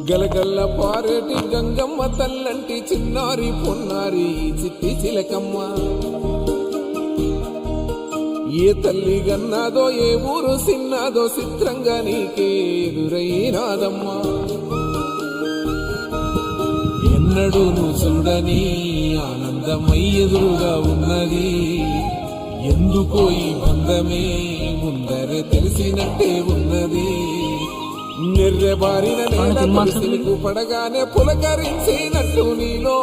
గలగల్ల పారేటి గంగమ్మ తల్లంటి చిన్నారి పొన్నారి చిట్టి చిలకమ్మ. ఏ తల్లి గన్నాదో ఏ ఊరు సిన్నాదో చిత్రంగా నీకే ఎదురైనాదమ్మా. ఎన్నడూ నువ్వు చూడని ఆనందమై ఎదురుగా ఉన్నది. ఎందుకో ఈ బంధమే ముందరే తెలిసినట్టే ఉన్నది. నిర్రెబారిన నేలకు పడగానే పులకరించినట్టు నీలో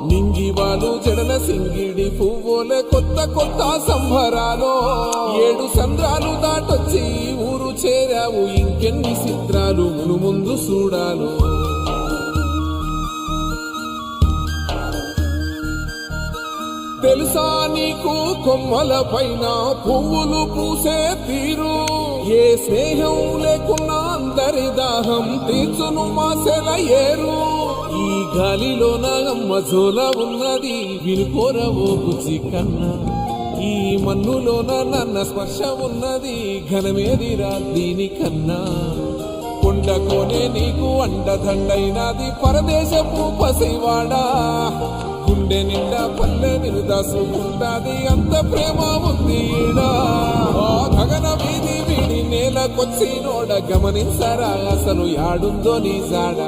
నింగివాలు జడల సింగిడి పువ్వులే కొత్త కొత్త సంబరాలో. 7 సంద్రాలు దాటొచ్చి ఊరు చేరావు, ఇంకెన్ని చిత్రాలు మును ముందు చూడాలో. తెలుసా నీకు కొమ్మల పైన పువ్వులు పూసే తీరు. ఏ స్నేహం లేకున్నా అందరి దాహం తీర్చును మాసెల ఏరు. ఈ గాలిలో నాగమ్మ జోల ఉన్నది, వినుకోరవో బుజ్జి కన్నా. ఈ మన్నులోన నన్న స్పర్శ ఉన్నది, ఘనమేదిరా దీనికన్నా. కొండకోనే నీకు అండదండైనది పరదేశపు పసివాడా. గుండె నిండా పల్లె నిరుదాసుకుంటాది, అంత ప్రేమ ఉంది ఈడా. గగన వీధి వీడి నేలకొచ్చి నోడ గమనించరా అసలు యాడుందో నీ జాడ.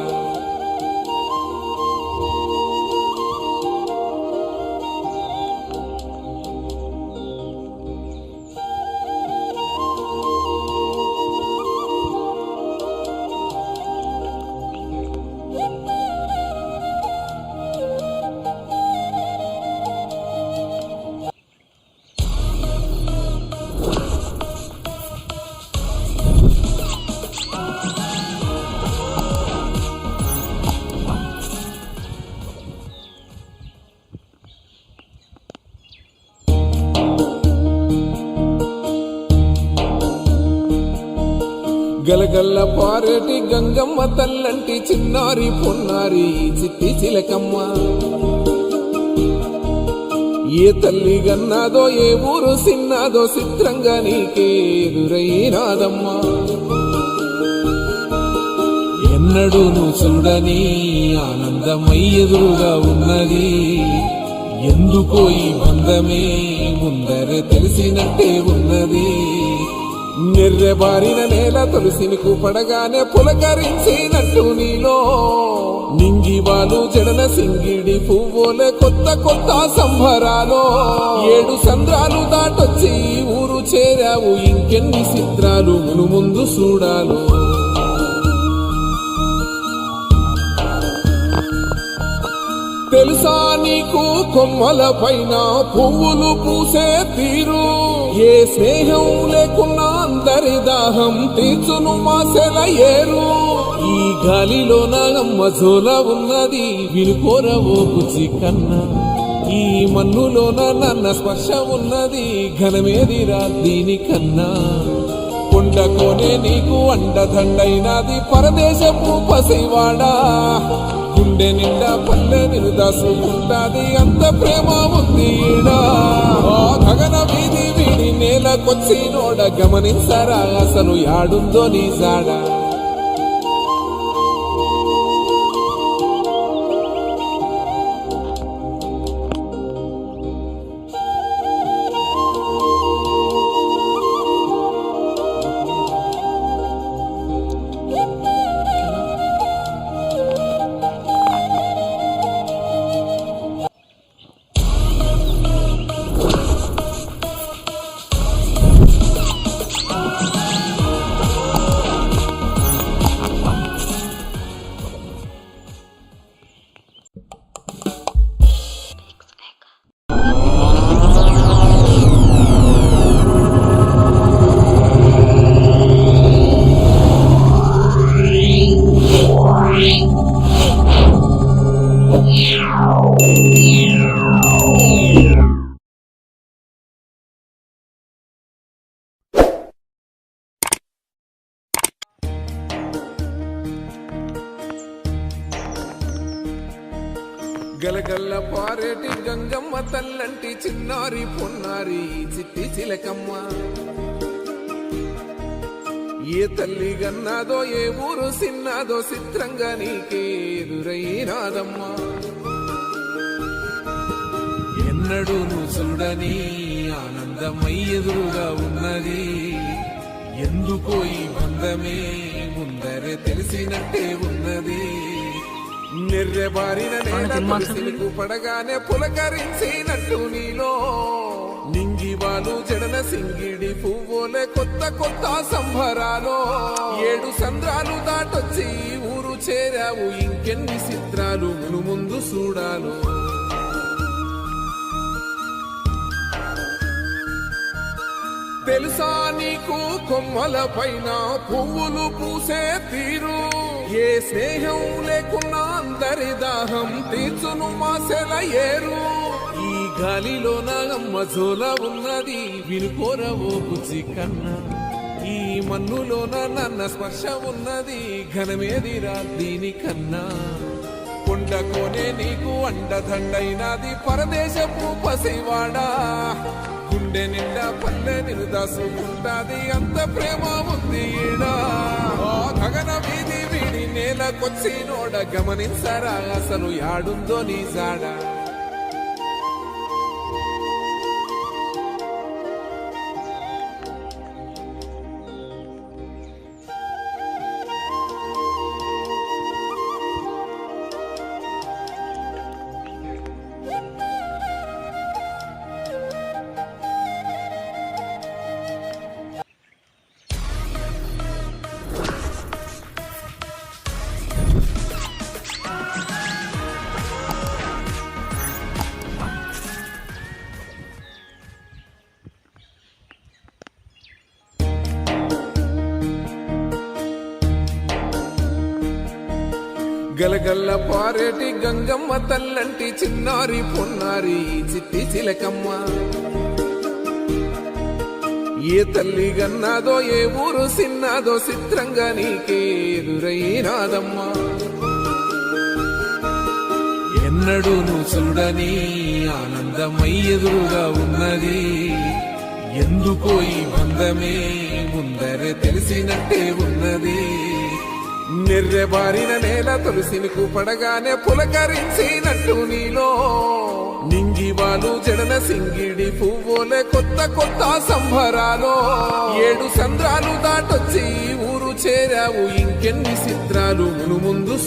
గలగల్ల పారేటి గంగమ్మ తల్లంటి చిన్నారి పొన్నారి చిట్టి చిలకమ్మ. ఏ తల్లి గన్నాదో ఏ ఊరు సిన్నాదో చిత్రంగా నీకే ఎదురైనాదమ్మా. ఎన్నడూ నువ్వు చూడని ఆనందమై ఎదురుగా ఉన్నది. ఎందుకో ఈ బంధమే ముందరే తెలిసినట్టే ఉన్నది. నిర్రెబారిన నేల తులసినికు పడగానే పులకరించినట్టు నీలో నింగివాలు జడల సింగిడి పువ్వులే కొత్త కొత్త సంబరాలో. 7 సంద్రాలు దాటొచ్చి ఊరు చేరావు, ఇంకెన్ని చిత్రాలు మును ముందు చూడాలో. తెలుసా నీకు కొమ్మల పైన పువ్వులు పూసే తీరు. ఏ స్నేహం లేకున్నా అందరి దాహం తీర్చును మాసెల ఏరు. ఈ గాలిలో నాగమ్మ జోల ఉన్నది, వినుకోరవో బుజ్జి కన్నా. ఈ మన్నులోన నన్న స్పర్శ ఉన్నది, ఘనమేదిరా దీనికన్నా. కొండకోనే నీకు అండదండైనది పరదేశపు పసివాడా. గుండె నిండా పల్లె నిరుదాసుకుంటాది, అంత ప్రేమ ఉంది ఈడా. గగన వీధి వీడి నేలకొచ్చి నోడ గమనించరా అసలు యాడుందో నీ జాడ. గలగల్ల పారేటి గంగమ్మ తల్లంటి చిన్నారి పొన్నారి చిట్టి చిలకమ్మ. ఏ తల్లి గన్నాదో ఏ ఊరు సిన్నాదో చిత్రంగా నీకే ఎదురైనాదమ్మా. ఎన్నడూ నువ్వు చూడని ఆనందమై ఎదురుగా ఉన్నది. ఎందుకో ఈ బంధమే ముందరే తెలిసినట్టే ఉన్నది. నిర్రెబారిన నేల సిలుకు పడగానే పులకరించినట్టు నీలో నింగివాలు జడన సింగిడి పువ్వులే కొత్త కొత్త సంబరాలో. 7 సంద్రాలు దాటొచ్చి ఊరు చేరావు, ఇంకెన్ని చిత్రాలు మును ముందు చూడాలో. తెలుసా నీకు కొమ్మల పైన పువ్వులు పూసే తీరు. ఏ స్నేహం లేకున్నా అందరి దాహం తీర్చును మాసెల ఏరు. ఈ గాలిలో నా అమ్మ జోల ఉన్నది, వినుకోరవో బుజ్జి కన్నా. ఈ మన్నులోన నన్న స్పర్శ ఉన్నది, ఘనమేదిరా దీనికన్నా. కొండకోనే నీకు అండదండైనది పరదేశపు పసివాడా. గుండె నిండా పల్లె నిరుదాసుకుంటాది, అంత ప్రేమ ఉంది ఈడా. గగన వీధి వీడి నేలకొచ్చినోడ గమనించరా అసలు యాడుందో నీ జాడ. గలగల్ల పారేటి గంగమ్మ తల్లంటి చిన్నారి పొన్నారి చిట్టి చిలకమ్మ. ఏ తల్లి గన్నాదో ఏ ఊరు సిన్నాదో చిత్రంగా నీకే ఎదురైనాదమ్మా. ఎన్నడూ నువ్వు చూడని ఆనందమై ఎదురుగా ఉన్నది. ఎందుకో ఈ బంధమే ముందరే తెలిసినట్టే ఉన్నది. నిర్రెబారిన నేల తులసినికు పడగానే పులకరించినట్టు నీలో నింగివాలు జడన సింగిడి పువ్వులే కొత్త కొత్త సంబరాలో. 7 సంద్రాలు దాటొచ్చి ఊరు చేరావు, ఇంకెన్ని చిత్రాలు మును ముందు